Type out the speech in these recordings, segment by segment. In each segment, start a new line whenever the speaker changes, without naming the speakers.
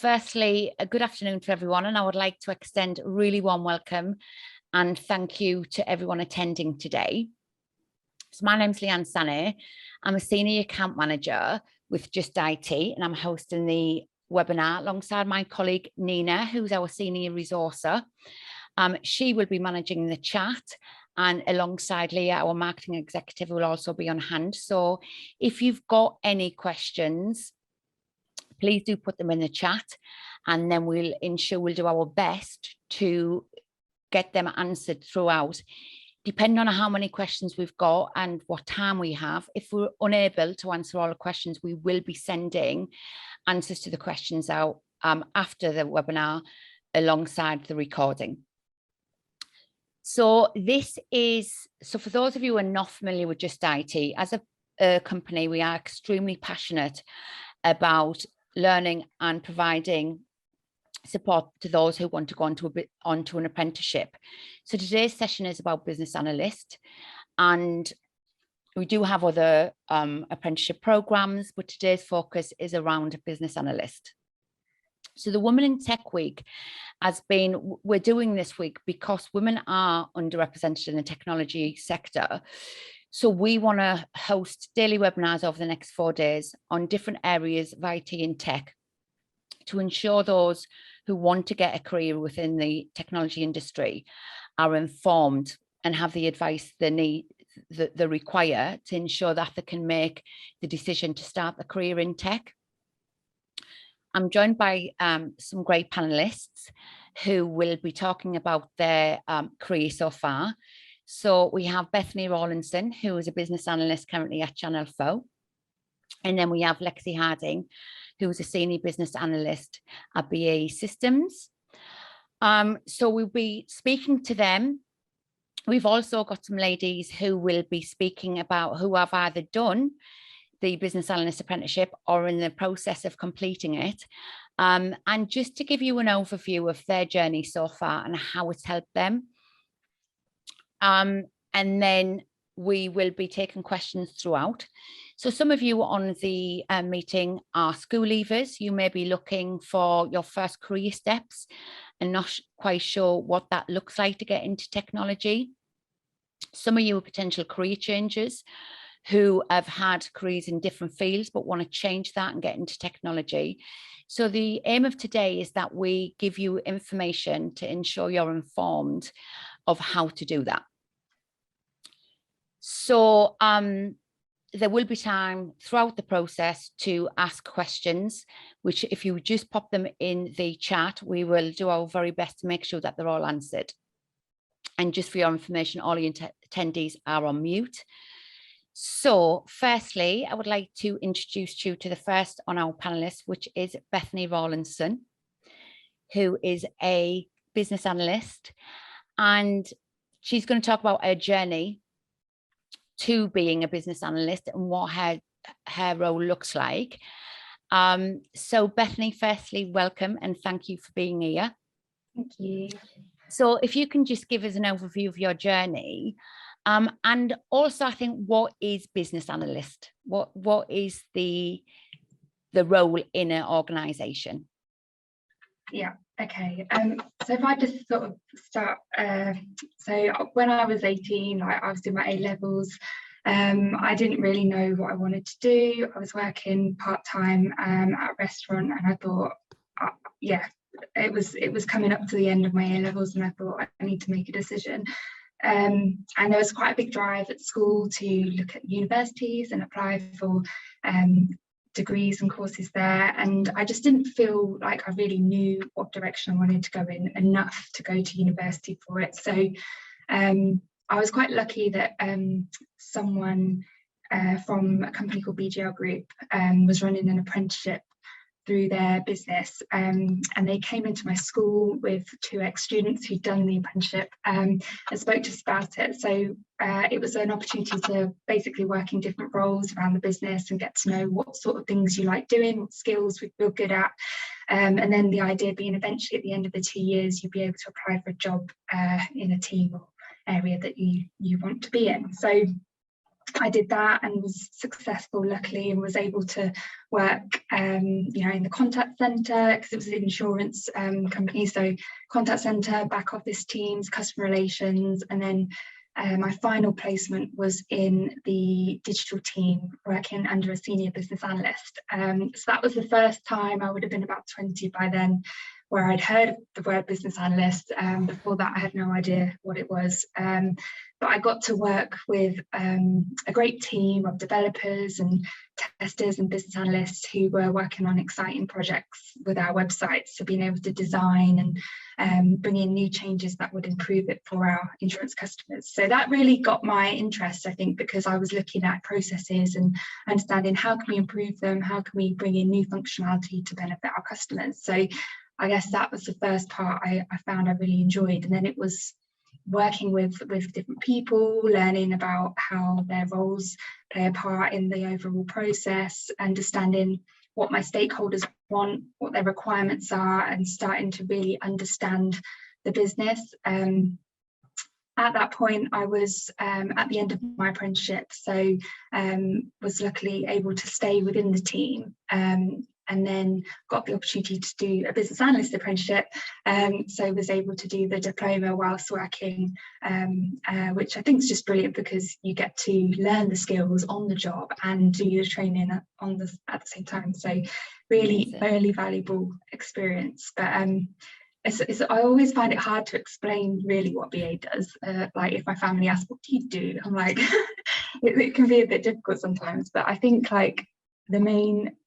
firstly, a good afternoon to everyone, and I would like to extend a really warm welcome and thank you to everyone attending today. So my name's Leanne Sane. I'm a Senior Account Manager with Just IT, and I'm hosting the webinar alongside my colleague Nina, who's our Senior Resourcer. She will be managing the chat, and alongside Leah, our Marketing Executive, will also be on hand. So if you've got any questions, please do put them in the chat, and then we'll do our best to get them answered throughout. Depending on how many questions we've got and what time we have, if we're unable to answer all the questions, we will be sending answers to the questions out after the webinar alongside the recording. So for those of you who are not familiar with Just IT, as a company, we are extremely passionate about learning and providing support to those who want to go onto an apprenticeship. So today's session is about business analyst, and we do have other apprenticeship programs, but today's focus is around business analyst. So the Women in Tech Week we're doing this week because women are underrepresented in the technology sector. So we want to host daily webinars over the next 4 days on different areas of IT and tech to ensure those who want to get a career within the technology industry are informed and have the advice they require to ensure that they can make the decision to start a career in tech. I'm joined by some great panelists who will be talking about their career so far. So we have Bethany Rawlinson, who is a business analyst currently at Channel 4. And then we have Lexi Harding, who is a senior business analyst at BAE Systems. So we'll be speaking to them. We've also got some ladies who will be speaking about who have either done the Business Analyst Apprenticeship or in the process of completing it. And just to give you an overview of their journey so far and how it's helped them. And then we will be taking questions throughout. So some of you on the meeting are school leavers. You may be looking for your first career steps and not quite sure what that looks like to get into technology. Some of you are potential career changers who have had careers in different fields but want to change that and get into technology. So the aim of today is that we give you information to ensure you're informed of how to do that. So there will be time throughout the process to ask questions, which if you just pop them in the chat, we will do our very best to make sure that they're all answered. And just for your information, all the attendees are on mute. So firstly, I would like to introduce you to the first on our panelists, which is Bethany Rawlinson, who is a business analyst. And she's going to talk about her journey to being a business analyst and what her role looks like. So Bethany, firstly, welcome and thank you for being here.
Thank you.
So if you can just give us an overview of your journey, and also I think, what is business analyst? What is the role in an organization?
Yeah, okay. So if I just sort of start, so when I was 18, I was doing my A-levels. I didn't really know what I wanted to do. I was working part-time at a restaurant, and I thought, yeah, it was coming up to the end of my A-levels, and I thought I need to make a decision. And there was quite a big drive at school to look at universities and apply for degrees and courses there, and I just didn't feel like I really knew what direction I wanted to go in enough to go to university for it. So I was quite lucky that someone from a company called BGL Group was running an apprenticeship through their business, and they came into my school with 2 ex-students who'd done the apprenticeship and spoke to us about it. So it was an opportunity to basically work in different roles around the business and get to know what sort of things you like doing, what skills we feel good at, and then the idea being eventually at the end of the 2 years you'd be able to apply for a job in a team or area that you want to be in. So I did that and was successful, luckily, and was able to work, you know, in the contact centre, because it was an insurance company. So contact centre, back office teams, customer relations, and then my final placement was in the digital team, working under a senior business analyst. So that was the first time, I would have been about 20 by then, where I'd heard of the word business analyst. Before that, I had no idea what it was. But I got to work with a great team of developers and testers and business analysts who were working on exciting projects with our website. So being able to design and bring in new changes that would improve it for our insurance customers. So that really got my interest, I think, because I was looking at processes and understanding how can we improve them, how can we bring in new functionality to benefit our customers. So I guess that was the first part I found I really enjoyed. And then it was working with different people, learning about how their roles play a part in the overall process, understanding what my stakeholders want, what their requirements are, and starting to really understand the business. At that point, I was at the end of my apprenticeship, so was luckily able to stay within the team, and then got the opportunity to do a business analyst apprenticeship. So was able to do the diploma whilst working, which I think is just brilliant, because you get to learn the skills on the job and do your training at the same time. So really, really valuable experience. But I always find it hard to explain really what BA does. Like if my family asks, what do you do? I'm like, it can be a bit difficult sometimes, but I think like the main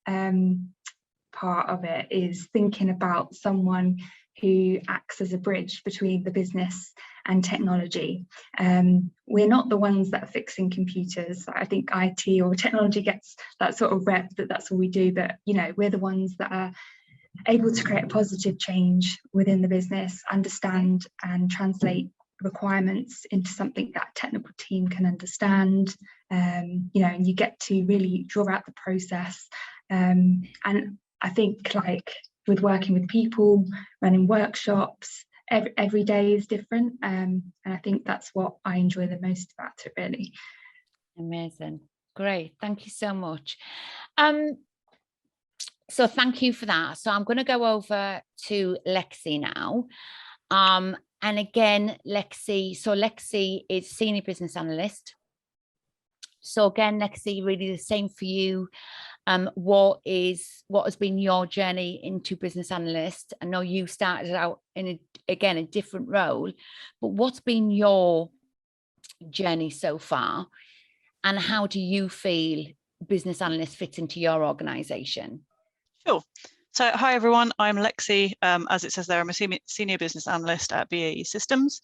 part of it is thinking about someone who acts as a bridge between the business and technology. We're not the ones that are fixing computers. I think IT or technology gets that sort of rep that that's all we do, but you know, we're the ones that are able to create a positive change within the business, understand and translate requirements into something that technical team can understand, you know, and you get to really draw out the process. And I think like with working with people, running workshops, every day is different, and I think that's what I enjoy the most about it, really.
Amazing, great, thank you so much. So thank you for that. So I'm going to go over to Lexi now. And again, Lexi is Senior Business Analyst. So again, Lexi, really the same for you. What has been your journey into Business Analyst? I know you started out in a different role, but what's been your journey so far? And how do you feel Business Analyst fits into your organisation?
Sure. So hi everyone, I'm Lexi. As it says there, I'm a senior business analyst at BAE Systems.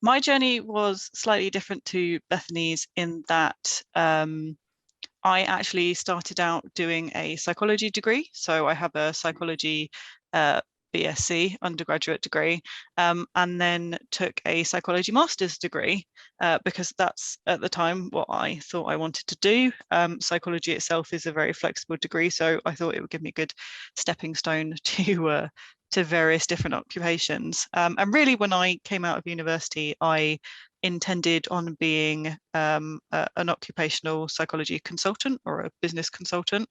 My journey was slightly different to Bethany's in that I actually started out doing a psychology degree. So I have a psychology BSc undergraduate degree, and then took a psychology master's degree because that's at the time what I thought I wanted to do. Psychology itself is a very flexible degree, so I thought it would give me a good stepping stone to various different occupations. And really, when I came out of university, I intended on being an occupational psychology consultant or a business consultant.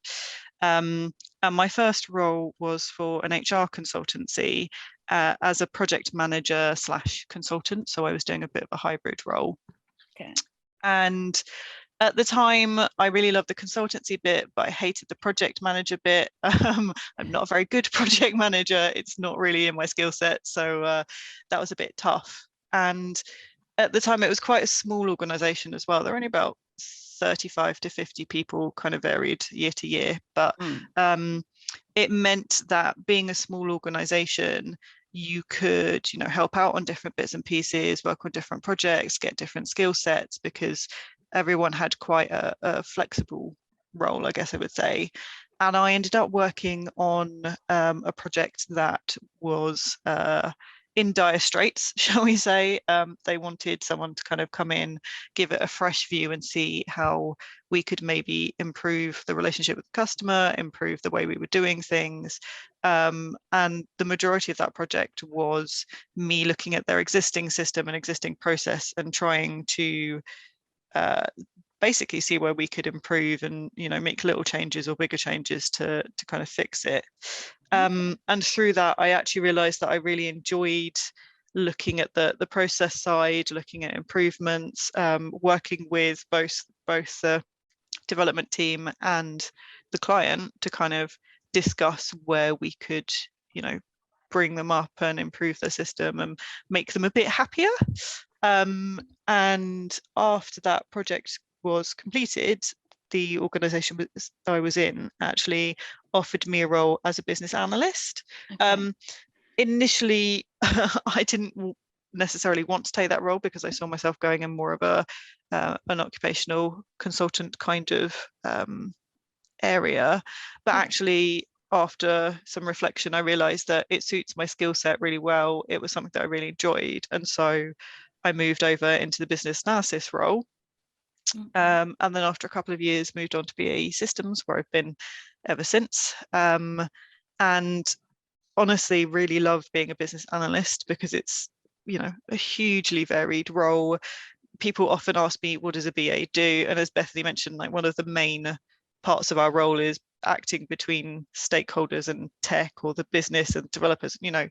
And my first role was for an HR consultancy as a project manager / consultant. So I was doing a bit of a hybrid role.
Okay.
And at the time, I really loved the consultancy bit, but I hated the project manager bit. I'm not a very good project manager. It's not really in my skill set. So that was a bit tough. And at the time, it was quite a small organization as well. There were only about 35 to 50 people, kind of varied year to year. But it meant that being a small organization, you could, help out on different bits and pieces, work on different projects, get different skill sets, because everyone had quite a flexible role, I guess I would say. And I ended up working on a project that was in dire straits, shall we say. They wanted someone to kind of come in, give it a fresh view and see how we could maybe improve the relationship with the customer, improve the way we were doing things. And the majority of that project was me looking at their existing system and existing process and trying to basically see where we could improve and, you know, make little changes or bigger changes to kind of fix it. And through that, I actually realized that I really enjoyed looking at the process side, looking at improvements, working with both the development team and the client to kind of discuss where we could, you know, bring them up and improve their system and make them a bit happier. And after that project was completed, the organisation I was in actually offered me a role as a business analyst. Okay. Initially, I didn't necessarily want to take that role because I saw myself going in more of an occupational consultant kind of area. But actually, after some reflection, I realised that it suits my skill set really well. It was something that I really enjoyed. And so I moved over into the business analysis role. And then after a couple of years, moved on to BAE Systems, where I've been ever since. And honestly, really love being a business analyst because it's, you know, a hugely varied role. People often ask me, what does a BA do? And as Bethany mentioned, like one of the main parts of our role is acting between stakeholders and tech, or the business and developers, you know,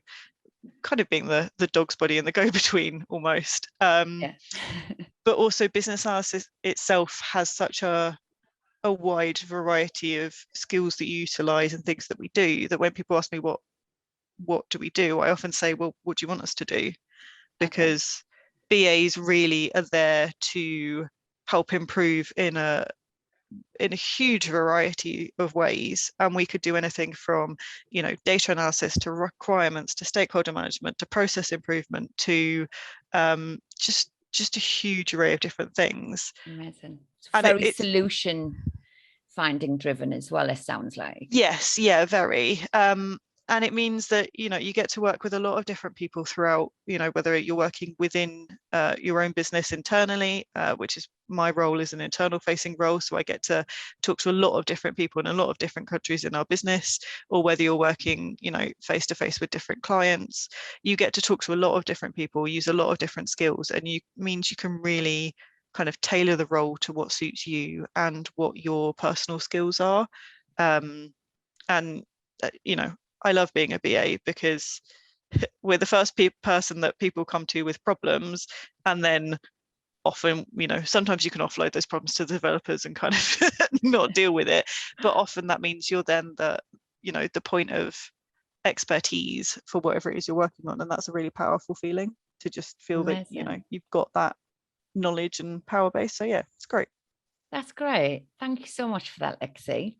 kind of being the dog's body and the go-between almost. But also business analysis itself has such a wide variety of skills that you utilize and things that we do, that when people ask me what do we do, I often say, well, what do you want us to do? Because BAs really are there to help improve in a huge variety of ways, and we could do anything from, you know, data analysis to requirements to stakeholder management to process improvement to just a huge array of different things.
Amazing. It's very solution finding driven as well, it sounds like. Yes,
yeah, very. And it means that, you know, you get to work with a lot of different people throughout, you know, whether you're working within your own business internally, which is my role is an internal facing role. So I get to talk to a lot of different people in a lot of different countries in our business, or whether you're working, you know, face to face with different clients, you get to talk to a lot of different people, use a lot of different skills, and it means you can really kind of tailor the role to what suits you and what your personal skills are. You know, I love being a BA because we're the first person that people come to with problems, and then often, you know, sometimes you can offload those problems to the developers and kind of not deal with it, but often that means you're then you know, the point of expertise for whatever it is you're working on, and that's a really powerful feeling to just feel Amazing. That, you know, you've got that knowledge and power base. So yeah, it's great.
That's great. Thank you so much for that, Lexi.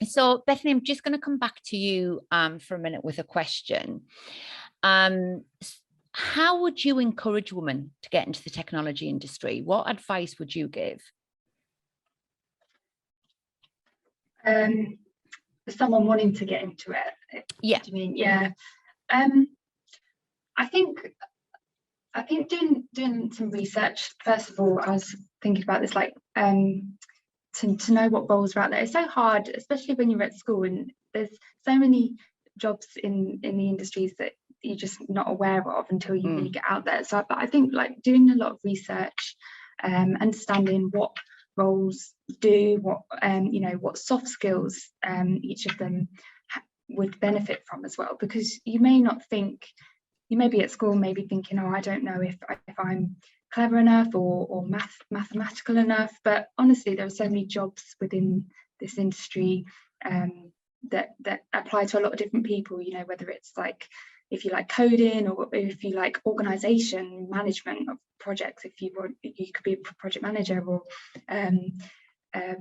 So Bethany, I'm just going to come back to you for a minute with a question. How would you encourage women to get into the technology industry? What advice would you give?
Someone wanting to get into it.
Yeah.
Do you mean? Yeah. I think doing some research. First of all, I was thinking about this, like to know what roles are out there. It's so hard, especially when you're at school, and there's so many jobs in the industries that you're just not aware of until you really get out there. So I think like doing a lot of research, understanding what roles do, what you know, what soft skills each of them would benefit from as well, because you may not think, you may be at school maybe thinking, oh, I don't know if I'm clever enough or mathematical enough, but honestly there are so many jobs within this industry that apply to a lot of different people, you know, whether it's like if you like coding, or if you like organization management of projects, if you want, you could be a project manager, or a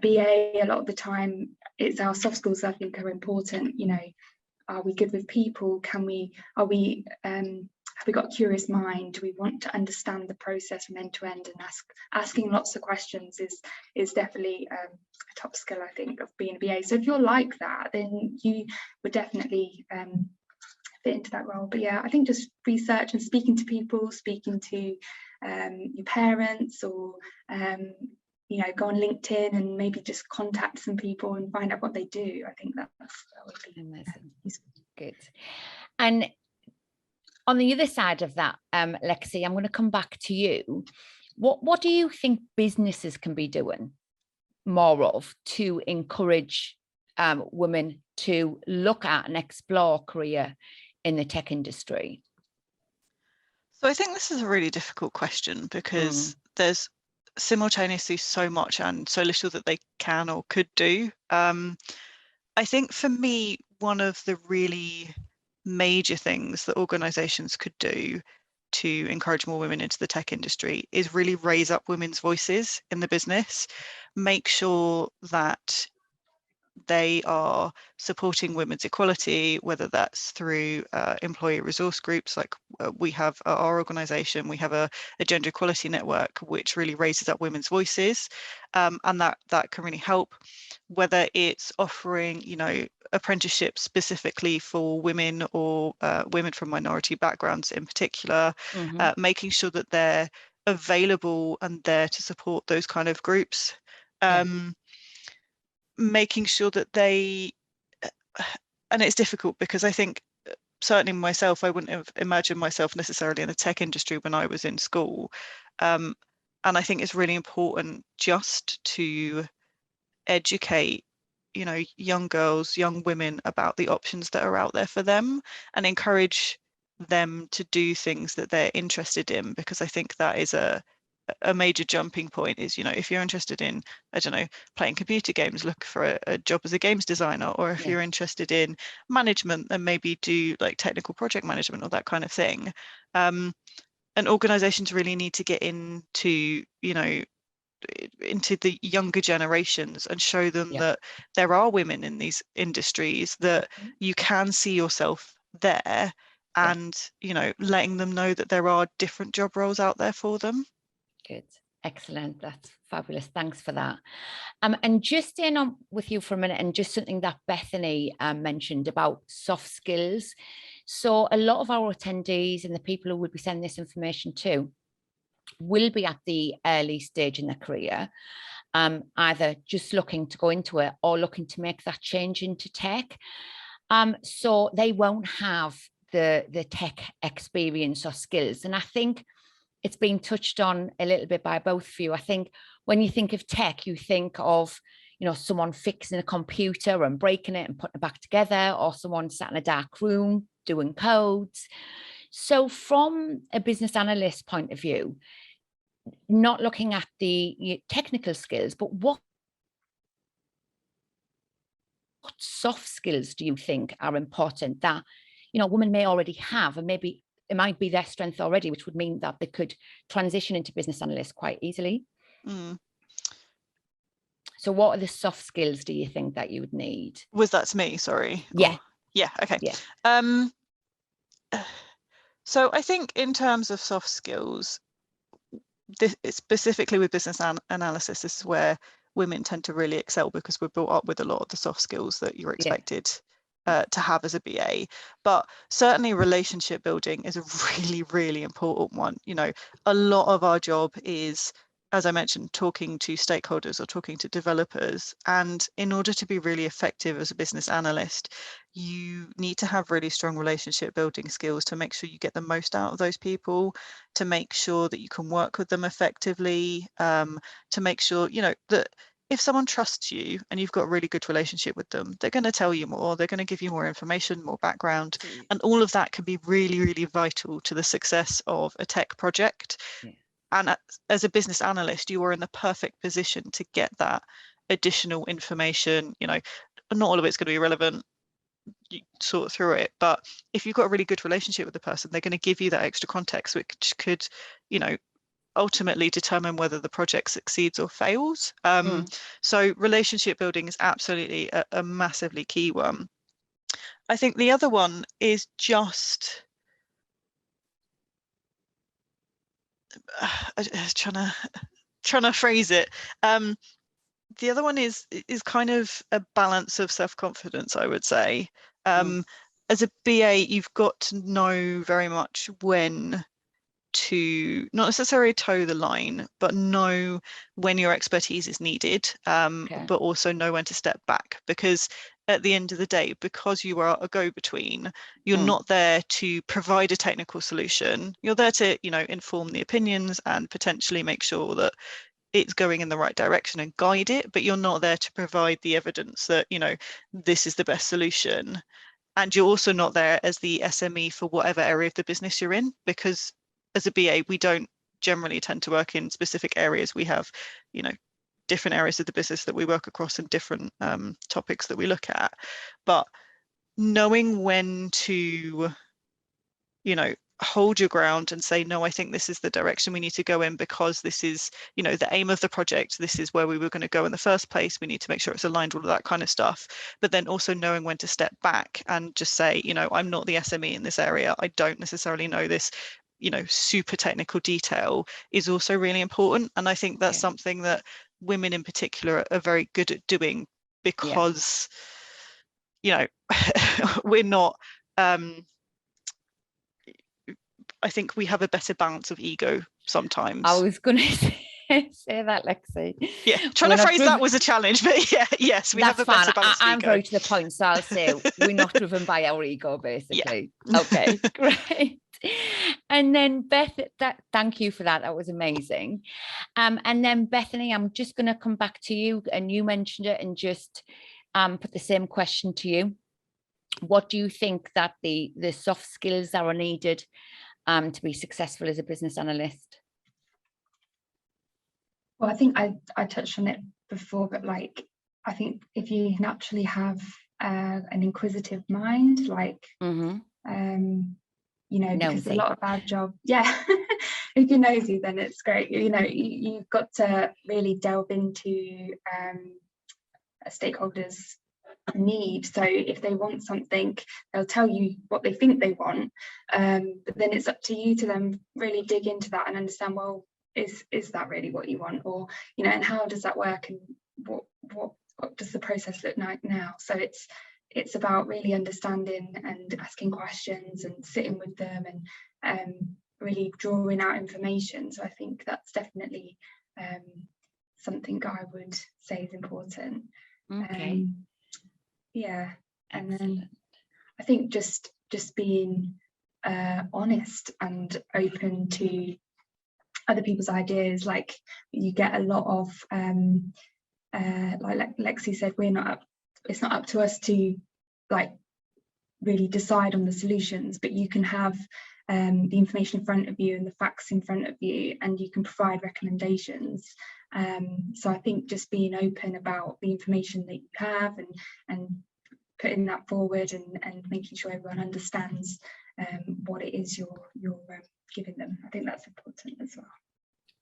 BA. A lot of the time it's our soft skills I think are important. You know, are we good with people? Have we got a curious mind? Do we want to understand the process from end to end? And asking lots of questions is definitely a top skill, I think, of being a BA. So if you're like that, then you would definitely fit into that role. But yeah, I think just research and speaking to people, speaking to your parents, or you know, go on LinkedIn and maybe just contact some people and find out what they do. I think that would be
amazing. Good. And on the other side of that, Lexi, I'm going to come back to you. What do you think businesses can be doing more of to encourage women to look at and explore a career in the tech industry?
So I think this is a really difficult question because there's simultaneously so much and so little that they can or could do. I think for me, one of the really major things that organisations could do to encourage more women into the tech industry is really raise up women's voices in the business, make sure that they are supporting women's equality, whether that's through employee resource groups like we have at our organisation. We have a gender equality network which really raises up women's voices, and that can really help, whether it's offering, you know, apprenticeships specifically for women or women from minority backgrounds in particular, making sure that they're available and there to support those kind of groups. Making sure that they, and it's difficult because I think certainly myself, I wouldn't have imagined myself necessarily in the tech industry when I was in school. And I think it's really important just to educate, you know, young girls, young women about the options that are out there for them and encourage them to do things that they're interested in, because I think that is a major jumping point. Is, you know, if you're interested in, I don't know, playing computer games, look for a job as a games designer, or if you're interested in management, then maybe do like technical project management or that kind of thing. And organizations really need to get into, you know, into the younger generations and show them that there are women in these industries, that you can see yourself there, and you know, letting them know that there are different job roles out there for them.
Good. Excellent. That's fabulous. Thanks for that. And just staying on with you for a minute, and just something that Bethany mentioned about soft skills. So a lot of our attendees and the people who would be sending this information to will be at the early stage in their career, either just looking to go into it or looking to make that change into tech. So they won't have the tech experience or skills. And I think it's been touched on a little bit by both of you. I think when you think of tech, you think of, you know, someone fixing a computer and breaking it and putting it back together, or someone sat in a dark room doing codes. So from a business analyst point of view, not looking at the technical skills, but what soft skills do you think are important that, you know, women may already have, and maybe it might be their strength already, which would mean that they could transition into business analyst quite easily? So what are the soft skills do you think that you would need?
Was that to me? Sorry.
Yeah.
Yeah. Okay.
Yeah.
So I think in terms of soft skills, specifically with business analysis, this is where women tend to really excel, because we're brought up with a lot of the soft skills that you're expected to have as a BA. But certainly relationship building is a really, really important one. You know, a lot of our job is, as I mentioned, talking to stakeholders or talking to developers. And in order to be really effective as a business analyst, you need to have really strong relationship building skills to make sure you get the most out of those people, to make sure that you can work with them effectively, to make sure, you know, that if someone trusts you and you've got a really good relationship with them, they're going to tell you more, they're going to give you more information, more background, and all of that can be really, really vital to the success of a tech project. And as a business analyst, you are in the perfect position to get that additional information. You know, not all of it's going to be relevant, you sort through it, but if you've got a really good relationship with the person, they're going to give you that extra context, which could, you know, ultimately determine whether the project succeeds or fails. So relationship building is absolutely a massively key one. I think the other one is just trying to phrase it. The other one is kind of a balance of self-confidence, I would say. As a BA, you've got to know very much when to not necessarily toe the line, but know when your expertise is needed, but also know when to step back, because at the end of the day, because you are a go-between, you're not there to provide a technical solution. You're there to, you know, inform the opinions and potentially make sure that it's going in the right direction and guide it, but you're not there to provide the evidence that, you know, this is the best solution. And you're also not there as the SME for whatever area of the business you're in, because as a BA, we don't generally tend to work in specific areas. We have, you know, different areas of the business that we work across and different topics that we look at. But knowing when to, you know, hold your ground and say, no, I think this is the direction we need to go in, because this is, you know, the aim of the project. This is where we were going to go in the first place. We need to make sure it's aligned, all of that kind of stuff. But then also knowing when to step back and just say, you know, I'm not the SME in this area. I don't necessarily know this, you know, super technical detail is also really important. And I think that's something that women in particular are very good at doing, because, you know, we're not, I think we have a better balance of ego sometimes.
I was going to say that, Lexi.
Yeah, trying to phrase that was a challenge, but yeah, yes, we have a better balance of ego.
I'm very to the point, so I'll say we're not driven by our ego, basically. Yeah. Okay, great. And then Beth, thank you for that. That was amazing. And then Bethany, I'm just going to come back to you, and you mentioned it, and just put the same question to you. What do you think that the soft skills that are needed to be successful as a business analyst?
Well, I think I touched on it before, but like, I think if you naturally have an inquisitive mind, like, you know, because a lot of our job, if you're nosy, then it's great. You know, you've got to really delve into a stakeholder's need. So if they want something, they'll tell you what they think they want, but then it's up to you to then really dig into that and understand, well, is that really what you want? Or, you know, and how does that work, and what does the process look like now? So it's about really understanding and asking questions and sitting with them and really drawing out information. So I think that's definitely something I would say is important.
Okay.
Yeah, and
Excellent.
then I think just being honest and open to other people's ideas. Like, you get a lot of like Lexi said, it's not up to us to like really decide on the solutions, but you can have the information in front of you and the facts in front of you, and you can provide recommendations. So I think just being open about the information that you have and putting that forward and making sure everyone understands what it is you're giving them. I think that's important as well.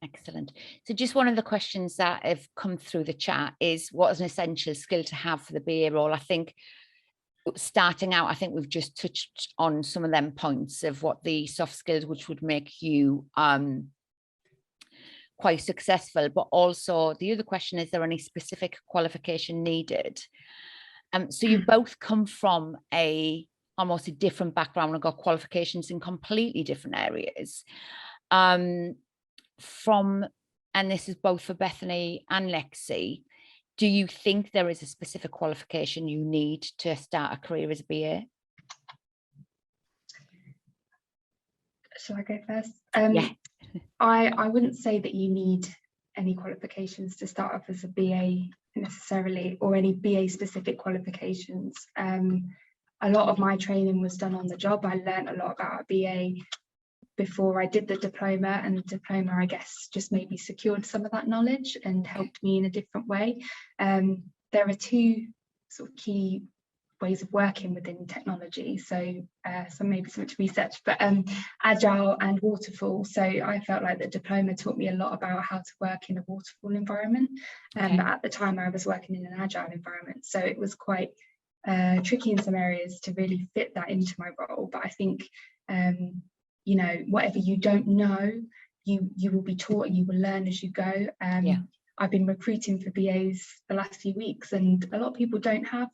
Excellent. So just one of the questions that have come through the chat is, what is an essential skill to have for the BA role? I think starting out, I think we've just touched on some of them points of what the soft skills which would make you quite successful, but also the other question, is there any specific qualification needed? So you both come from almost a different background and got qualifications in completely different areas. And this is both for Bethany and Lexi, do you think there is a specific qualification you need to start a career as a BA?
Shall I go first?
Yeah.
I wouldn't say that you need any qualifications to start off as a BA necessarily, or any BA specific qualifications. A lot of my training was done on the job. I learned a lot about a BA before I did the diploma, and the diploma, I guess, just maybe secured some of that knowledge and helped me in a different way. There are two sort of key ways of working within technology, so maybe some to research, but agile and waterfall. So I felt like the diploma taught me a lot about how to work in a waterfall environment, but at the time I was working in an agile environment, so it was quite tricky in some areas to really fit that into my role. But I think you know, whatever you don't know, you will be taught and you will learn as you go. I've been recruiting for BAs the last few weeks, and a lot of people don't have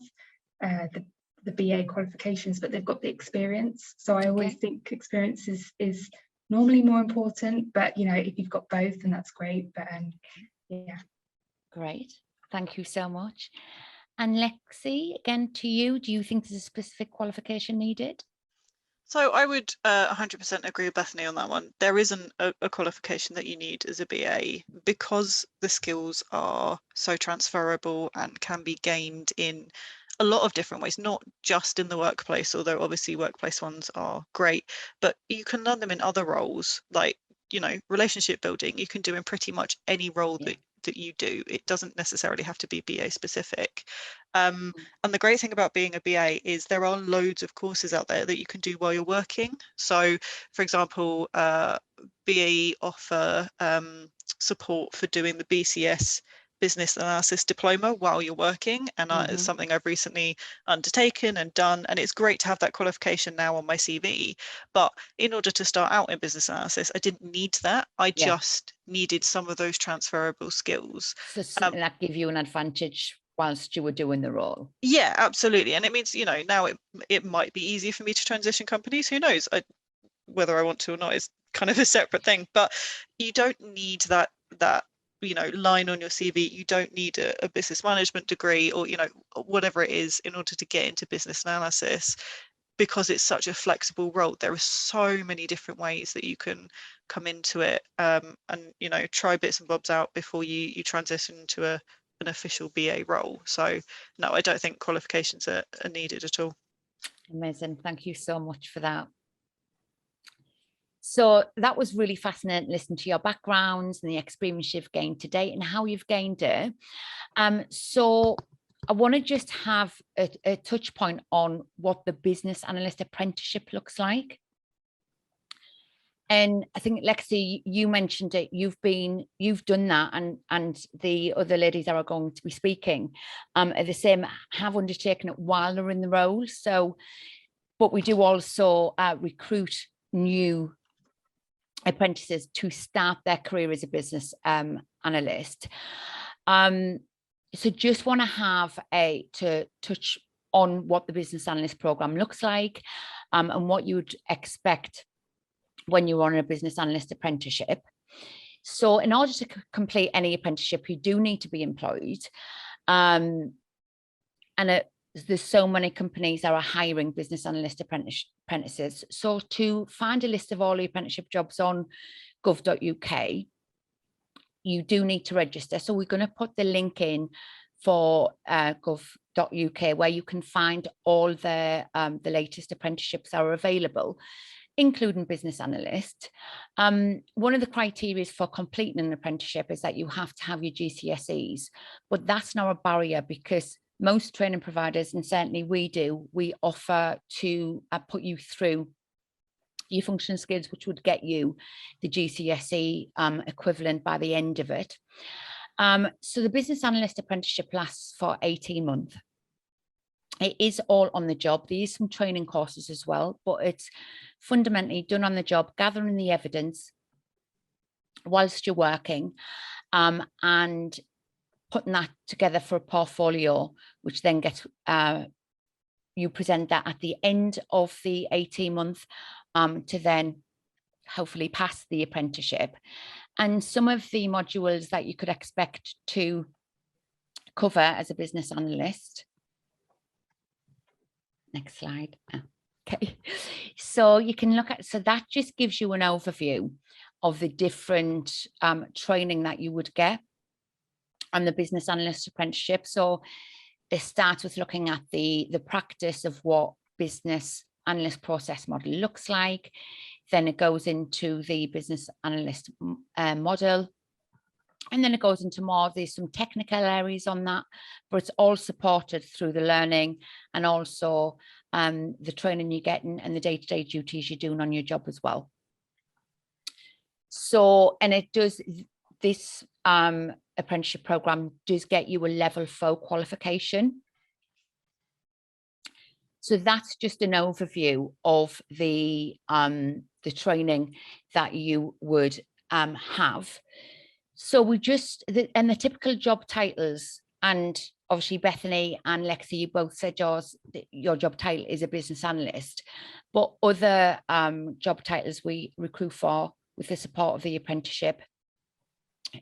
the BA qualifications, but they've got the experience. So I always think experience is normally more important, but you know, if you've got both, then that's great. But yeah.
Great, thank you so much. And Lexi, again to you, do you think there's a specific qualification needed?
So I would 100% agree with Bethany on that one. There isn't a qualification that you need as a BA, because the skills are so transferable and can be gained in a lot of different ways, not just in the workplace, although obviously workplace ones are great, but you can learn them in other roles, like, you know, relationship building you can do in pretty much any role that you do. It doesn't necessarily have to be BA specific. And the great thing about being a BA is there are loads of courses out there that you can do while you're working. So for example, BAE offer support for doing the BCS Business Analysis Diploma while you're working, and it's something I've recently undertaken and done, and it's great to have that qualification now on my CV. But in order to start out in business analysis, I didn't need that. I just needed some of those transferable skills.
So something that give you an advantage whilst you were doing the role.
Yeah, absolutely. And it means, you know, now it might be easier for me to transition companies. Who knows? Whether I want to or not is kind of a separate thing, but you don't need that you know, line on your CV. You don't need a business management degree, or, you know, whatever it is, in order to get into business analysis, because it's such a flexible role. There are so many different ways that you can come into it, and, you know, try bits and bobs out before you transition to an official BA role. So no, I don't think qualifications are needed at all.
Amazing, thank you so much for that. So that was really fascinating, listening to your backgrounds and the experience you've gained to date and how you've gained it. So I want to just have a touch point on what the Business Analyst Apprenticeship looks like. And I think, Lexi, you mentioned it, you've done that, and the other ladies that are going to be speaking are the same, have undertaken it while they're in the role. So, but we do also recruit new apprentices to start their career as a business analyst. So just want to have to touch on what the business analyst program looks like, and what you would expect when you're on a business analyst apprenticeship. So in order to complete any apprenticeship, you do need to be employed, and there's so many companies that are hiring business analyst apprentices. So to find a list of all the apprenticeship jobs on gov.uk, you do need to register. So we're going to put the link in for gov.uk, where you can find all the latest apprenticeships that are available, including business analyst. One of the criteria for completing an apprenticeship is that you have to have your GCSEs, but that's not a barrier, because most training providers, and certainly we offer to put you through your functional skills, which would get you the GCSE equivalent by the end of it. So the business analyst apprenticeship lasts for 18 months. It is all on the job. There is some training courses as well, but it's fundamentally done on the job, gathering the evidence whilst you're working, and putting that together for a portfolio, which then gets, you present that at the end of the 18 months to then hopefully pass the apprenticeship. And some of the modules that you could expect to cover as a business analyst. Next slide. Okay, so you can look at, so that just gives you an overview of the different training that you would get on the business analyst apprenticeship. So it starts with looking at the practice of what business analyst process model looks like. Then it goes into the business analyst model, and then it goes into more, there's some technical areas on that, but it's all supported through the learning and also the training you're getting and the day-to-day duties you're doing on your job as well. So, and it does, this apprenticeship program does get you a level 4 qualification. So that's just an overview of the training that you would have. So we just, and the typical job titles and obviously Bethany and Lexi, you both said your job title is a business analyst, but other job titles we recruit for with the support of the apprenticeship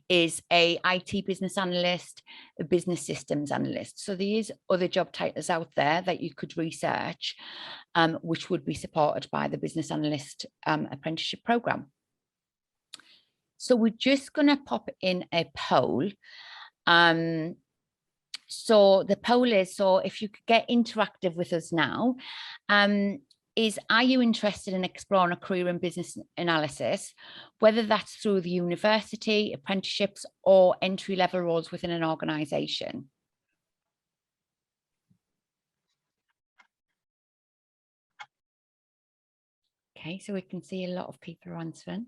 is a IT business analyst, a business systems analyst. So there is other job titles out there that you could research, which would be supported by the Business Analyst Apprenticeship Programme. So we're just going to pop in a poll. So the poll is, so if you could get interactive with us now, are you interested in exploring a career in business analysis, whether that's through the university, apprenticeships, or entry-level roles within an organisation? Okay, so we can see a lot of people are answering.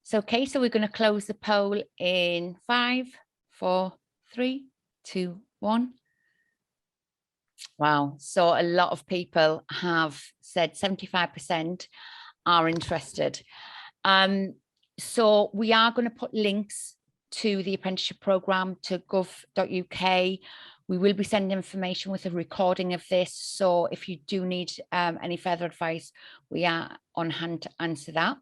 So, okay, so we're going to close the poll in 5, 4, 3, 2, 1. Wow, so a lot of people have said 75% are interested. So we are going to put links to the apprenticeship programme to gov.uk. We will be sending information with a recording of this. So if you do need any further advice, we are on hand to answer that.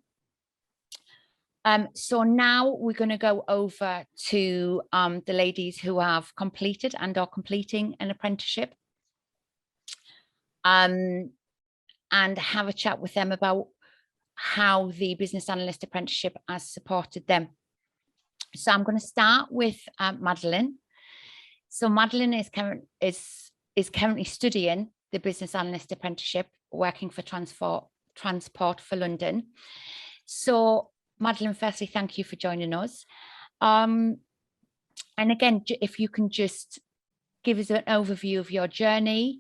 So now we're going to go over to the ladies who have completed and are completing an apprenticeship. And have a chat with them about how the Business Analyst Apprenticeship has supported them. So I'm going to start with Madeline. So Madeline is currently studying the Business Analyst Apprenticeship, working for Transport for London. So Madeline, firstly, thank you for joining us. And again, if you can just give us an overview of your journey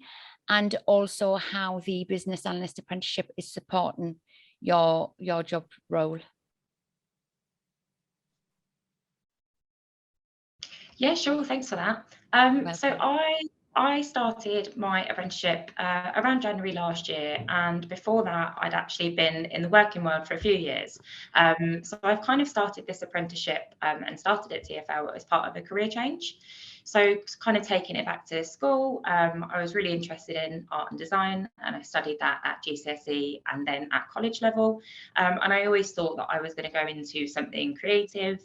and also how the Business Analyst Apprenticeship is supporting your job role.
Yeah, sure. Thanks for that. So I started my apprenticeship around January last year, and before that I'd actually been in the working world for a few years. So I've kind of started this apprenticeship and started at TfL as part of a career change. So kind of taking it back to school, I was really interested in art and design, and I studied that at GCSE and then at college level. And I always thought that I was going to go into something creative,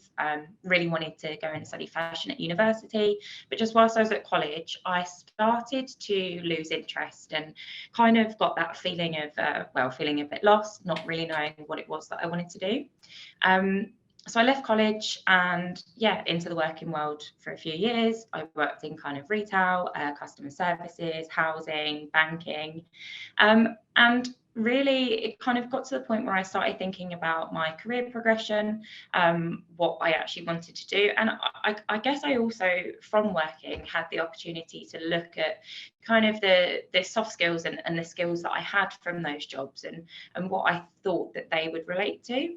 really wanted to go and study fashion at university. But just whilst I was at college, I started to lose interest and kind of got that feeling of, feeling a bit lost, not really knowing what it was that I wanted to do. So I left college and into the working world for a few years. I worked in kind of retail, customer services, housing, banking, and really it kind of got to the point where I started thinking about my career progression, what I actually wanted to do. And I guess I also, from working, had the opportunity to look at kind of the soft skills and the skills that I had from those jobs and what I thought that they would relate to.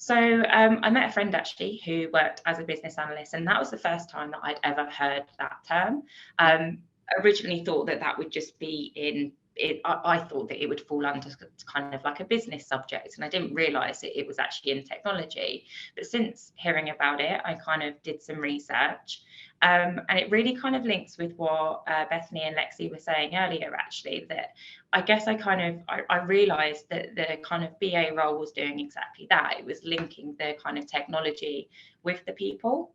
So I met a friend actually who worked as a business analyst, and that was the first time that I'd ever heard that term. I originally thought that would just be I thought that it would fall under kind of like a business subject, and I didn't realise it was actually in technology. But since hearing about it, I kind of did some research. And it really kind of links with what Bethany and Lexi were saying earlier, actually, that I guess I realised that the kind of BA role was doing exactly that. It was linking the kind of technology with the people.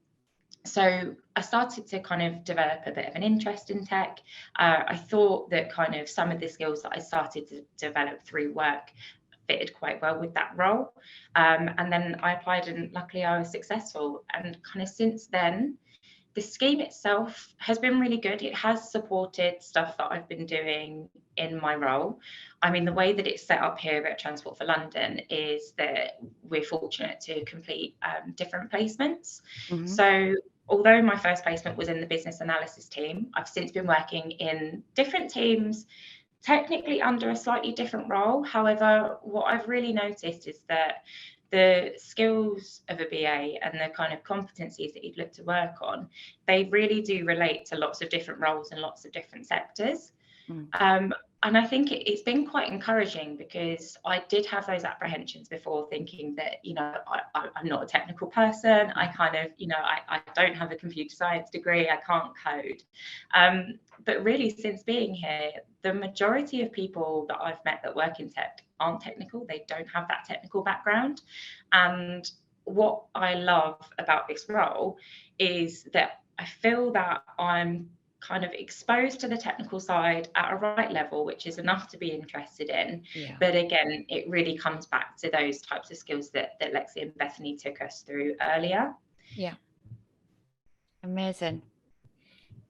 So I started to kind of develop a bit of an interest in tech. I thought that kind of some of the skills that I started to develop through work fitted quite well with that role. And then I applied and luckily I was successful. And kind of since then, the scheme itself has been really good. It has supported stuff that I've been doing in my role. I mean, the way that it's set up here at Transport for London is that we're fortunate to complete different placements. Mm-hmm. So although my first placement was in the business analysis team, I've since been working in different teams, technically under a slightly different role. However, what I've really noticed is that the skills of a BA and the kind of competencies that you'd look to work on they really do relate to lots of different roles and lots of different sectors.
Mm.
And I think it's been quite encouraging, because I did have those apprehensions before, thinking that, you know, I'm not a technical person. I kind of, you know, I don't have a computer science degree. I can't code. But really, since being here, the majority of people that I've met that work in tech aren't technical. They don't have that technical background. And what I love about this role is that I feel that I'm kind of exposed to the technical side at a right level, which is enough to be interested in.
Yeah.
But again, it really comes back to those types of skills that Lexi and Bethany took us through earlier.
Yeah. Amazing.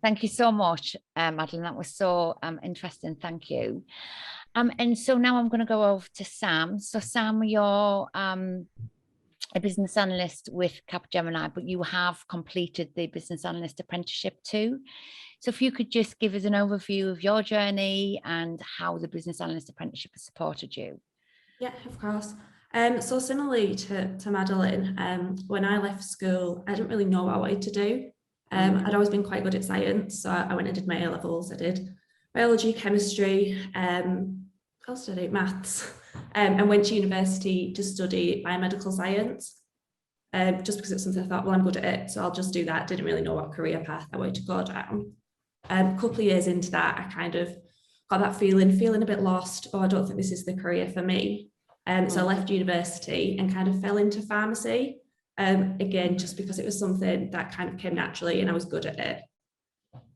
Thank you so much, Madeline. That was so interesting. Thank you. And so now I'm going to go over to Sam. So Sam, you're a business analyst with Capgemini, but you have completed the business analyst apprenticeship too. So if you could just give us an overview of your journey and how the business analyst apprenticeship has supported you.
Yeah, of course. So similarly to Madeline, when I left school, I didn't really know what I wanted to do. I'd always been quite good at science, so I went and did my A-levels. I did biology, chemistry, also did maths, and went to university to study biomedical science, just because it's something I thought, well, I'm good at it, so I'll just do that. Didn't really know what career path I wanted to go down. A couple of years into that, I kind of got that feeling a bit lost. Oh, I don't think this is the career for me. So I left university and kind of fell into pharmacy. Again, just because it was something that kind of came naturally and I was good at it.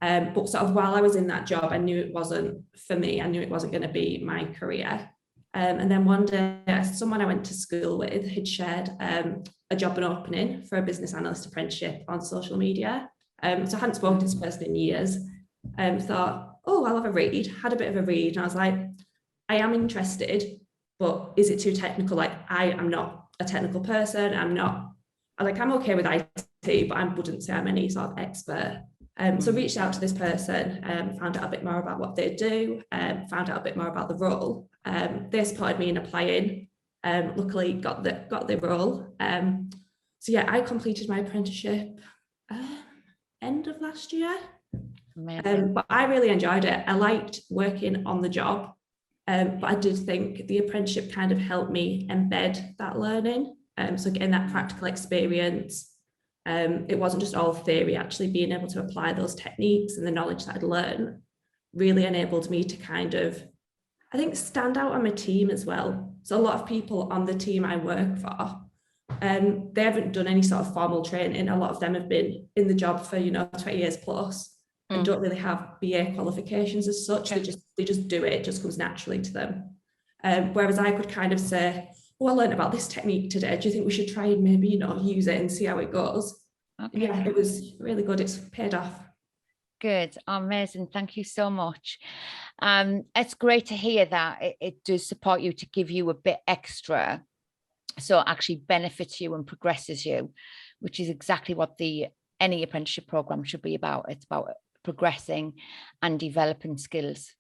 But sort of while I was in that job, I knew it wasn't for me. I knew it wasn't going to be my career. And then one day, someone I went to school with had shared a job and opening for a business analyst apprenticeship on social media. So I hadn't spoken to this person in years. Thought, oh, I'll have a read. Had a bit of a read, and I was like, I am interested, but is it too technical? Like, I am not a technical person. I'm okay with IT, but I wouldn't say I'm any sort of expert. So reached out to this person, found out a bit more about what they do, found out a bit more about the role. They supported me in applying. Luckily, got the role. So yeah, I completed my apprenticeship end of last year. But I really enjoyed it. I liked working on the job, but I did think the apprenticeship kind of helped me embed that learning. So getting that practical experience. It wasn't just all theory, actually being able to apply those techniques and the knowledge that I'd learned really enabled me to kind of, I think, stand out on my team as well. So a lot of people on the team I work for, they haven't done any sort of formal training. A lot of them have been in the job for, 20 years plus and don't really have BA qualifications as such. Okay. They just do it. It just comes naturally to them. Whereas I could kind of say, oh, I learned about this technique today. Do you think we should try and maybe, use it and see how it goes? Okay. Yeah, it was really good. It's paid off.
Good. Amazing. Thank you so much. It's great to hear that it does support you, to give you a bit extra, so it actually benefits you and progresses you, which is exactly what any apprenticeship program should be about. It's about progressing and developing skills.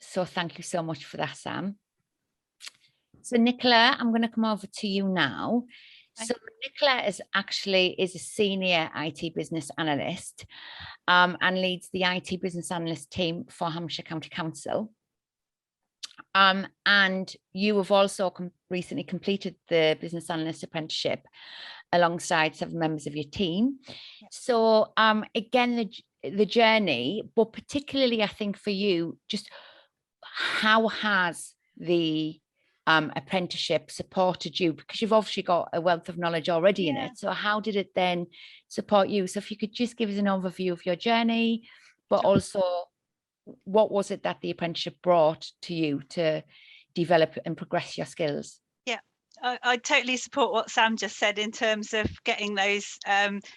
So thank you so much for that, Sam. So Nichola, I'm going to come over to you now. So Nichola is a senior IT business analyst and leads the IT business analyst team for Hampshire County Council. And you have also recently completed the business analyst apprenticeship alongside several members of your team. So again, the journey, but particularly I think for you, just how has the apprenticeship supported you, because you've obviously got a wealth of knowledge already in it. So how did it then support you? So if you could just give us an overview of your journey, but also what was it that the apprenticeship brought to you to develop and progress your skills?
Yeah, I totally support what Sam just said in terms of getting those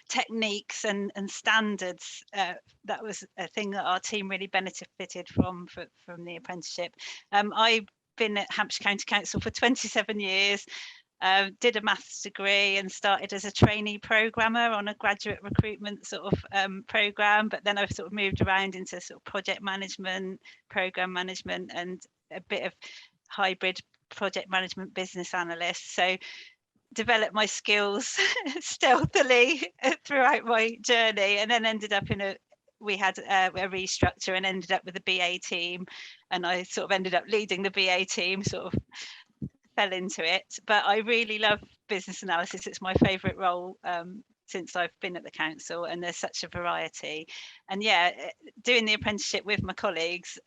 techniques and standards. That was a thing that our team really benefited from the apprenticeship. I've been at Hampshire County Council for 27 years, did a maths degree and started as a trainee programmer on a graduate recruitment sort of program, but then I've sort of moved around into sort of project management, program management, and a bit of hybrid project management business analyst. So developed my skills stealthily throughout my journey, and then ended up we had a restructure and ended up with a BA team, and I sort of ended up leading the BA team, sort of fell into it. But I really love business analysis. It's my favourite role since I've been at the council, and there's such a variety. And yeah, doing the apprenticeship with my colleagues,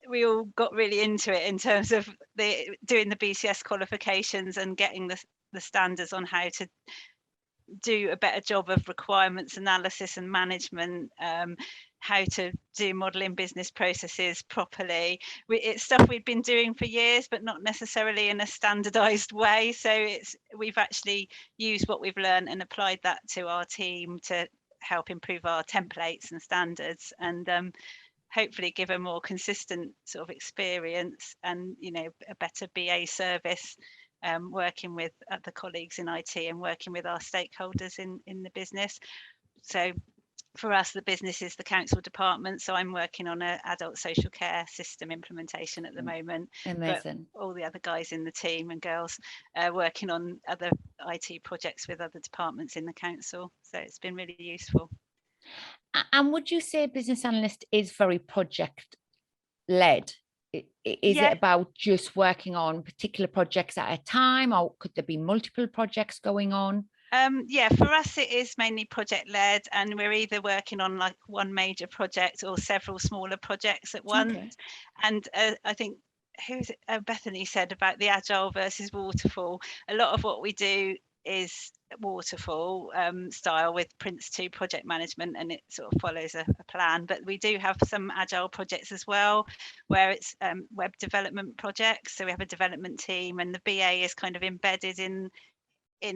we all got really into it in terms of doing the BCS qualifications and getting the standards on how to do a better job of requirements analysis and management, how to do modelling business processes properly. It's stuff we'd been doing for years, but not necessarily in a standardised way. So we've actually used what we've learned and applied that to our team to help improve our templates and standards, and hopefully give a more consistent sort of experience and, you know, a better BA service, working with other colleagues in IT and working with our stakeholders in the business. So for us, the business is the council department, so I'm working on an adult social care system implementation at the moment.
Amazing.
But all the other guys in the team and girls working on other IT projects with other departments in the council. So it's been really useful.
And would you say business analyst is very project led? Is it about just working on particular projects at a time, or could there be multiple projects going on?
Yeah, for us it is mainly project led, and we're either working on like one major project or several smaller projects at once. Okay. And I think Bethany said about the agile versus waterfall. A lot of what we do is waterfall style with Prince 2 project management, and it sort of follows a plan, but we do have some agile projects as well where it's web development projects. So we have a development team, and the BA is kind of embedded in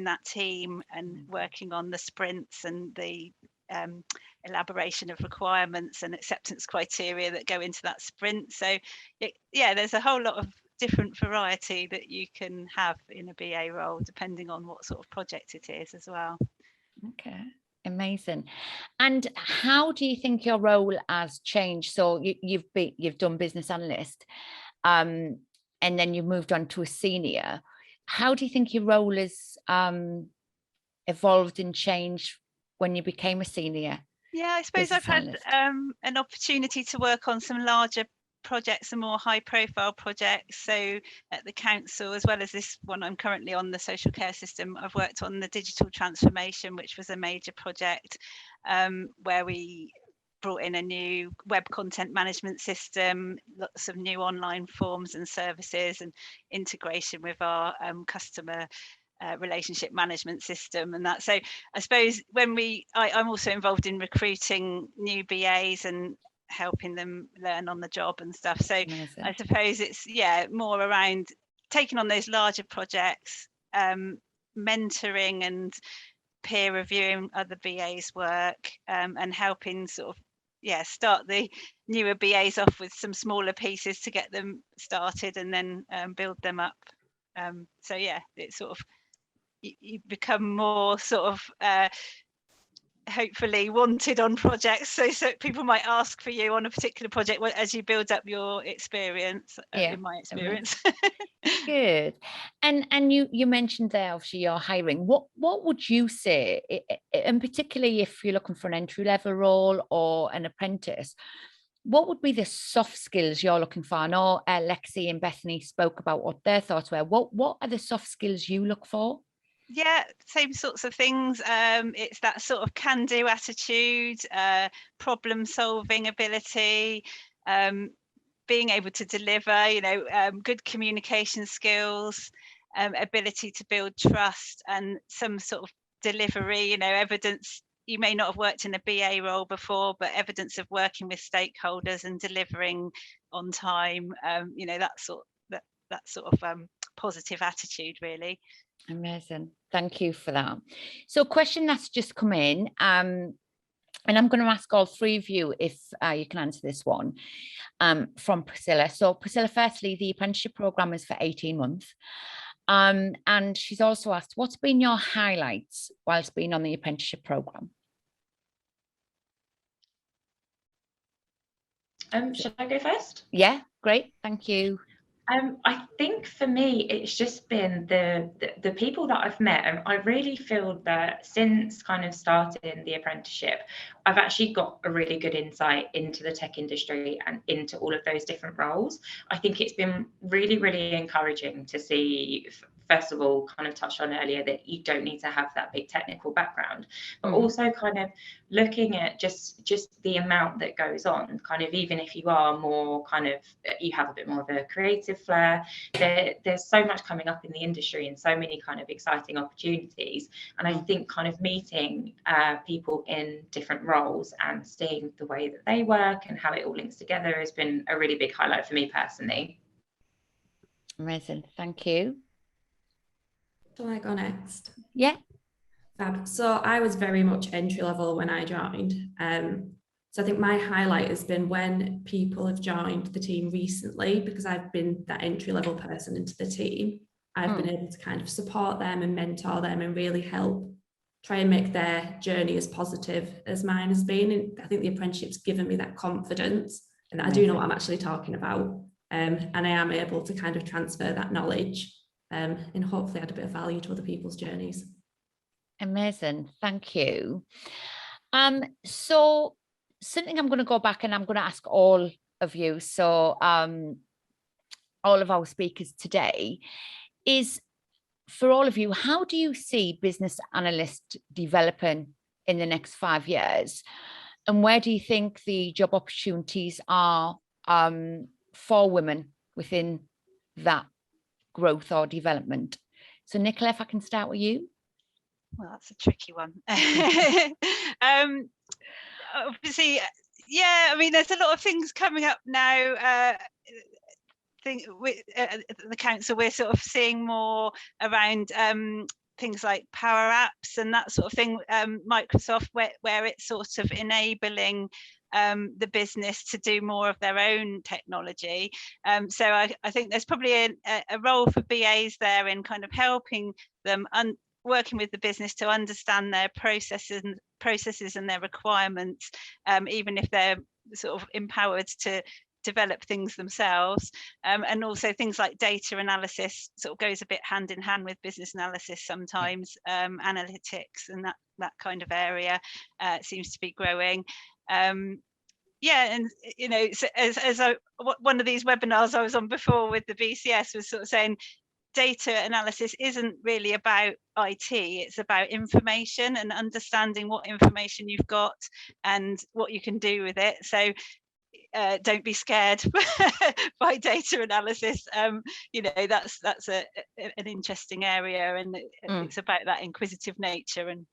that team and working on the sprints and the elaboration of requirements and acceptance criteria that go into that sprint. So yeah, there's a whole lot of different variety that you can have in a BA role depending on what sort of project it is as well.
Okay, amazing. And how do you think your role has changed? So you've done business analyst, and then you moved on to a senior. How do you think your role has evolved and changed when you became a senior?
Yeah, I suppose I've had an opportunity to work on some larger projects and more high profile projects. So at the council, as well as this one I'm currently on, the social care system, I've worked on the digital transformation, which was a major project where we brought in a new web content management system, lots of new online forms and services, and integration with our customer relationship management system and that. So I suppose when I'm also involved in recruiting new BAs and helping them learn on the job and stuff. So amazing. I suppose it's more around taking on those larger projects, mentoring and peer reviewing other BAs' work, and helping sort of start the newer BAs off with some smaller pieces to get them started and then build them up. So yeah, it's sort of you become more sort of hopefully wanted on projects, so people might ask for you on a particular project as you build up your experience. In my experience.
Good. And you mentioned there obviously you're hiring. What would you say, and particularly if you're looking for an entry-level role or an apprentice, what would be the soft skills you're looking for? I know Lexi and Bethany spoke about what their thoughts were. What are the soft skills you look for?
Yeah, same sorts of things. It's that sort of can-do attitude, problem-solving ability, being able to deliver, good communication skills, ability to build trust, and some sort of delivery, evidence. You may not have worked in a BA role before, but evidence of working with stakeholders and delivering on time, that sort of positive attitude, really.
Amazing. Thank you for that. So a question that's just come in, and I'm going to ask all three of you if you can answer this one, from Priscilla. So Priscilla, firstly, the apprenticeship programme is for 18 months. And she's also asked, what's been your highlights whilst being on the apprenticeship programme?
Should I go first?
Yeah, great. Thank you.
I think for me, it's just been the people that I've met. And I really feel that since kind of starting the apprenticeship, I've actually got a really good insight into the tech industry and into all of those different roles. I think it's been really, really encouraging to see, first of all, kind of touched on earlier, that you don't need to have that big technical background, but also kind of looking at just the amount that goes on, kind of, even if you are more kind of, you have a bit more of a creative flair, there's so much coming up in the industry and so many kind of exciting opportunities. And I think kind of meeting people in different roles and seeing the way that they work and how it all links together has been a really big highlight for me personally.
Amazing, thank you.
Shall I go next?
Yeah.
Fab. So I was very much entry level when I joined. So I think my highlight has been when people have joined the team recently, because I've been that entry level person into the team. I've been able to kind of support them and mentor them and really help try and make their journey as positive as mine has been. And I think the apprenticeship's given me that confidence and that I do know what I'm actually talking about. And I am able to kind of transfer that knowledge and hopefully add a bit of value to other people's journeys. Amazing,
thank you. So something I'm going to go back and I'm going to ask all of you, so all of our speakers today, is for all of you, how do you see business analyst developing in the next 5 years? And where do you think the job opportunities are for women within that growth or development? So Nichola, if I can start with you.
Well, that's a tricky one. Obviously, yeah, I mean, there's a lot of things coming up now. The council, we're sort of seeing more around things like power apps and that sort of thing. Microsoft, where it's sort of enabling the business to do more of their own technology. So I think there's probably a role for BAs there in kind of helping them working with the business to understand their processes and their requirements, even if they're sort of empowered to develop things themselves. And also things like data analysis sort of goes a bit hand in hand with business analysis sometimes. Analytics and that kind of area seems to be growing. Yeah, and you know, so as one of these webinars I was on before with the BCS was sort of saying, data analysis isn't really about IT, it's about information and understanding what information you've got and what you can do with it. So don't be scared by data analysis. You know, that's an interesting area, and it's about that inquisitive nature and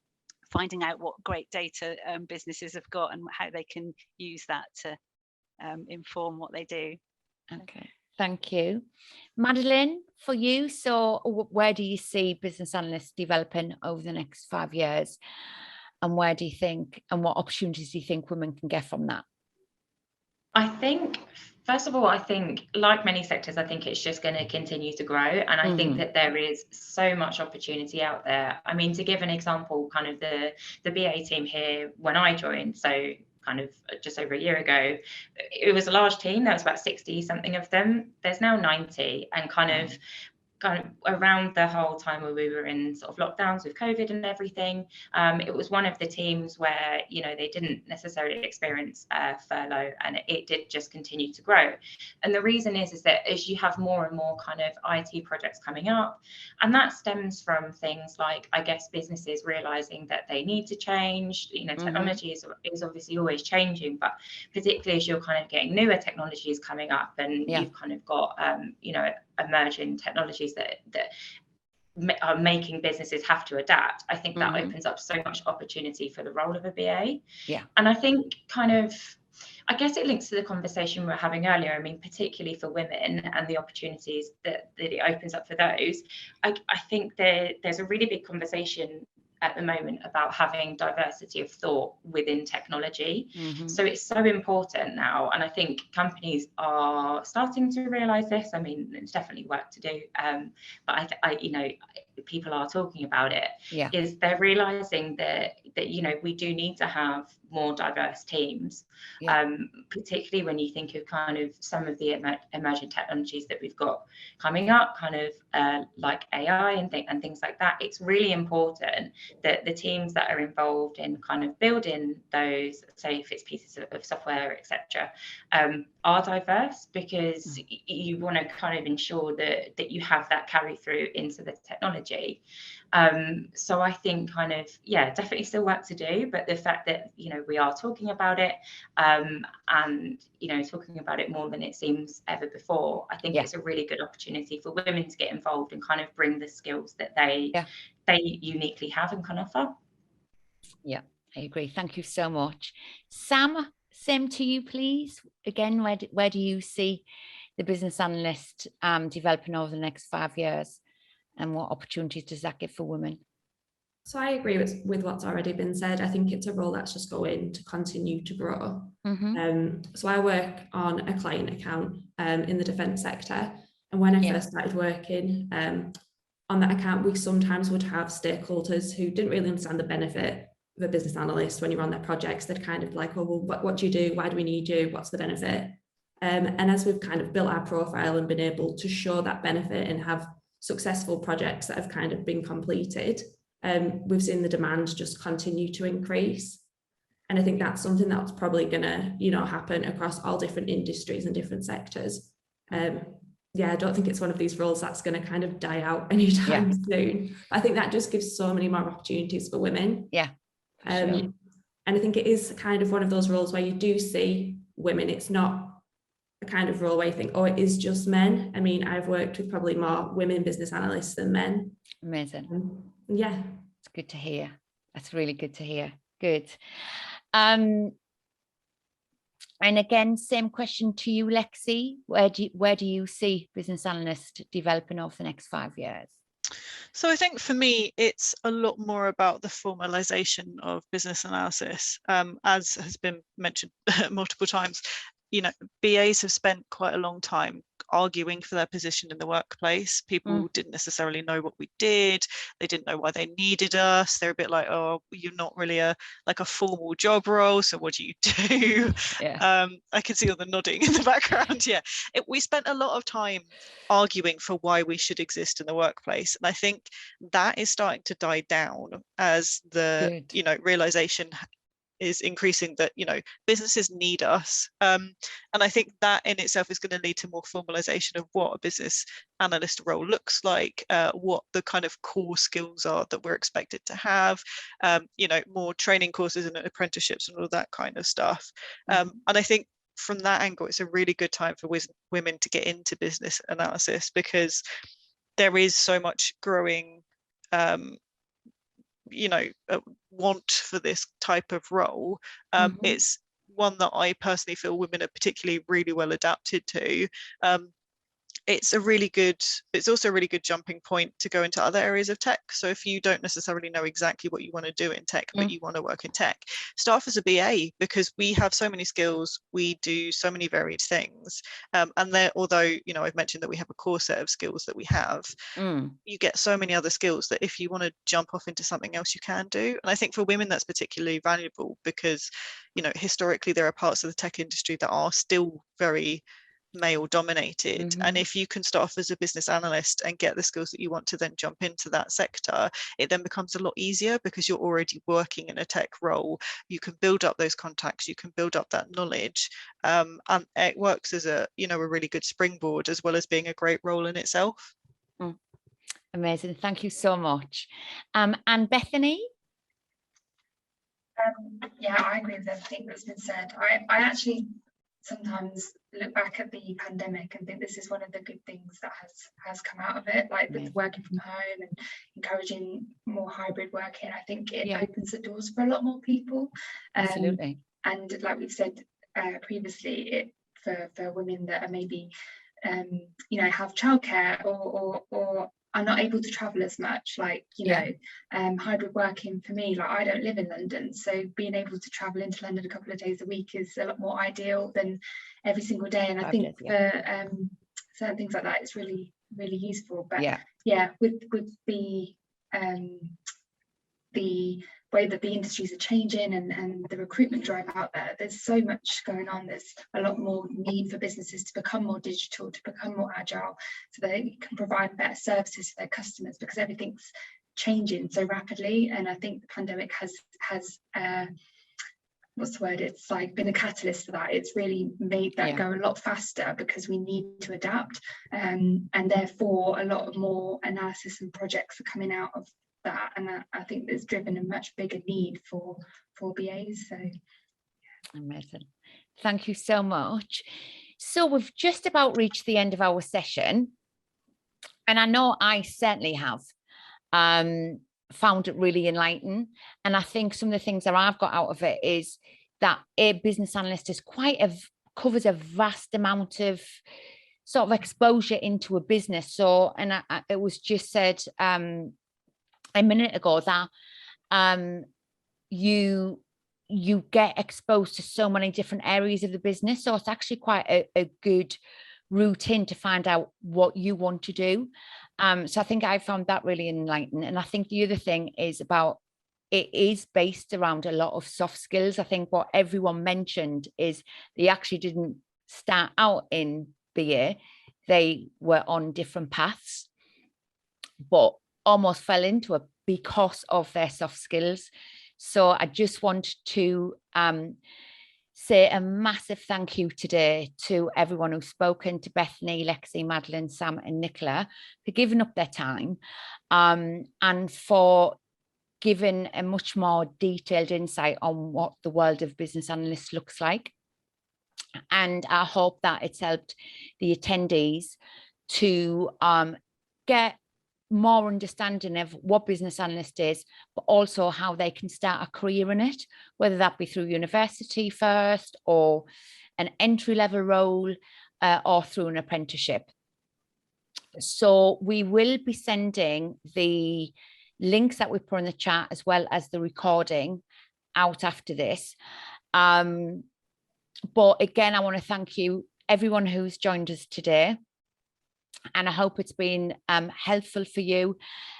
finding out what great data businesses have got and how they can use that to inform what they do.
Okay, thank you. Madeline, for you, so where do you see business analysts developing over the next 5 years? And where do you think, and what opportunities do you think women can get from that?
I think, first of all, I think like many sectors, I think it's just going to continue to grow. And I think that there is so much opportunity out there. I mean, to give an example, kind of the BA team here, when I joined, so kind of just over a year ago, it was a large team. There was about 60 something of them. There's now 90, and kind of around the whole time where we were in sort of lockdowns with COVID and everything, it was one of the teams where, you know, they didn't necessarily experience furlough, and it did just continue to grow. And the reason is that as you have more and more kind of IT projects coming up, and that stems from things like, I guess, businesses realizing that they need to change. You know, technology is obviously always changing, but particularly as you're kind of getting newer technologies coming up, and you've kind of got, you know, emerging technologies that are making businesses have to adapt. I think that opens up so much opportunity for the role of a BA. Yeah. And I think kind of, I guess it links to the conversation we were having earlier. I mean, particularly for women and the opportunities that it opens up for those. I think there's a really big conversation at the moment about having diversity of thought within technology. So it's so important now, and I think companies are starting to realize this. I mean, there's definitely work to do, but I you know, people are talking about it,
Yeah.
is they're realizing that you know, we do need to have more diverse teams, particularly when you think of kind of some of the emerging technologies that we've got coming up, kind of like AI and things like that. It's really important that the teams that are involved in kind of building those, say if it's pieces of software, etc., are diverse, because you want to kind of ensure that you have that carry through into the technology. So I think kind of, yeah, definitely still work to do, but the fact that, you know, we are talking about it, and, you know, talking about it more than it seems ever before, I think it's a really good opportunity for women to get involved and kind of bring the skills that they uniquely have and can offer. Yeah,
I agree. Thank you so much. Sam, same to you, please. Again, where do you see the business analyst developing over the next 5 years? And what opportunities does that give for women?
So I agree with what's already been said. I think it's a role that's just going to continue to grow. So I work on a client account in the defence sector. And when I first started working on that account, we sometimes would have stakeholders who didn't really understand the benefit of a business analyst. When you're on their projects, they'd kind of like, oh, well, what do you do? Why do we need you? What's the benefit? And as we've kind of built our profile and been able to show that benefit and have successful projects that have kind of been completed, we've seen the demand just continue to increase. And I think that's something that's probably going to, you know, happen across all different industries and different sectors. Yeah, I don't think it's one of these roles that's going to kind of die out anytime soon. But I think that just gives so many more opportunities for women.
Yeah.
And I think it is kind of one of those roles where you do see women. It's not a kind of role where you think, oh, it is just men. I mean, I've worked with probably more women business analysts than men.
Amazing.
Yeah.
It's good to hear. That's really good to hear. Good. And again, same question to you, Lexi. Where do you see business analyst developing over the next 5 years?
So I think for me, it's a lot more about the formalization of business analysis. As has been mentioned multiple times, you know, BAs have spent quite a long time arguing for their position in the workplace. People didn't necessarily know what we did. They didn't know why they needed us. They're a bit like, oh, you're not really a formal job role, so what do you do? I can see all the nodding in the background. We spent a lot of time arguing for why we should exist in the workplace, and I think that is starting to die down as the you know, realization is increasing that, you know, businesses need us, and I think that in itself is going to lead to more formalization of what a business analyst role looks like, what the kind of core skills are that we're expected to have, you know, more training courses and apprenticeships and all that kind of stuff. And I think from that angle, it's a really good time for women to get into business analysis, because there is so much growing you know, want for this type of role. It's one that I personally feel women are particularly really well adapted to. It's also a really good jumping point to go into other areas of tech. So if you don't necessarily know exactly what you want to do in tech, but you want to work in tech, start off as a BA, because we have so many skills, we do so many varied things. And then, although, you know, I've mentioned that we have a core set of skills that we have, you get so many other skills that if you want to jump off into something else, you can do. And I think for women, that's particularly valuable, because, you know, historically, there are parts of the tech industry that are still very male dominated, and if you can start off as a business analyst and get the skills that you want to then jump into that sector, it then becomes a lot easier, because you're already working in a tech role. You can build up those contacts, you can build up that knowledge, and it works as a, you know, a really good springboard, as well as being a great role in itself.
Amazing, thank you so much. And Bethany?
Yeah, I agree with everything that's been said. I actually sometimes look back at the pandemic and think this is one of the good things that has come out of it, like with working from home and encouraging more hybrid working. I think it opens the doors for a lot more people.
Absolutely.
And like we've said previously, it for women that are maybe you know, have childcare or are not able to travel as much, like, you know, hybrid working for me, like I don't live in London, so being able to travel into London a couple of days a week is a lot more ideal than every single day. And I think for certain things like that, it's really really useful. But
yeah,
with the way that the industries are changing and the recruitment drive out there, there's so much going on. There's a lot more need for businesses to become more digital, to become more agile, so they can provide better services to their customers, because everything's changing so rapidly. And I think the pandemic has what's the word, it's like been a catalyst for that. It's really made that go a lot faster, because we need to adapt, and therefore a lot more analysis and projects are coming out of that, and I think there's driven a much bigger need for BAs. So
amazing, thank you so much. So we've just about reached the end of our session, and I know I certainly have found it really enlightening. And I think some of the things that I've got out of it is that a business analyst is covers a vast amount of sort of exposure into a business. So, and it was just said a minute ago that you get exposed to so many different areas of the business. So it's actually quite a good route in to find out what you want to do. So I think I found that really enlightening. And I think the other thing is about, it is based around a lot of soft skills. I think what everyone mentioned is they actually didn't start out in BA. They were on different paths, but almost fell into it because of their soft skills. So I just want to say a massive thank you today to everyone who's spoken, to Bethany, Lexi, Madeline, Sam and Nichola, for giving up their time and for giving a much more detailed insight on what the world of business analysts looks like. And I hope that it's helped the attendees to get more understanding of what business analyst is, but also how they can start a career in it, whether that be through university first, or an entry-level role, or through an apprenticeship. So we will be sending the links that we put in the chat, as well as the recording, out after this. But again, I want to thank you, everyone who's joined us today. And I hope it's been helpful for you,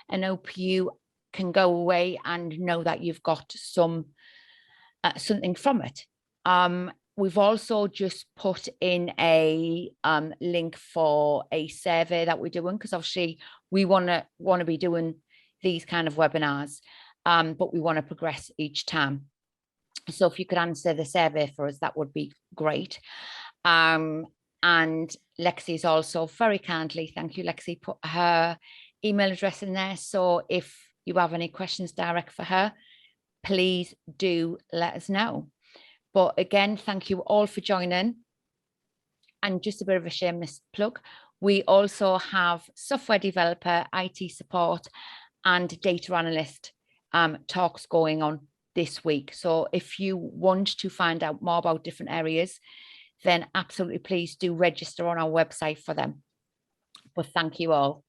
and hope you can go away and know that you've got something from it. We've also just put in a link for a survey that we're doing, because obviously we want to be doing these kind of webinars, but we want to progress each time. So if you could answer the survey for us, that would be great. And Lexi's also very kindly, thank you Lexi, put her email address in there. So if you have any questions direct for her, please do let us know. But again, thank you all for joining. And just a bit of a shameless plug, we also have software developer, IT support and data analyst talks going on this week. So if you want to find out more about different areas, then absolutely please do register on our website for them. But thank you all.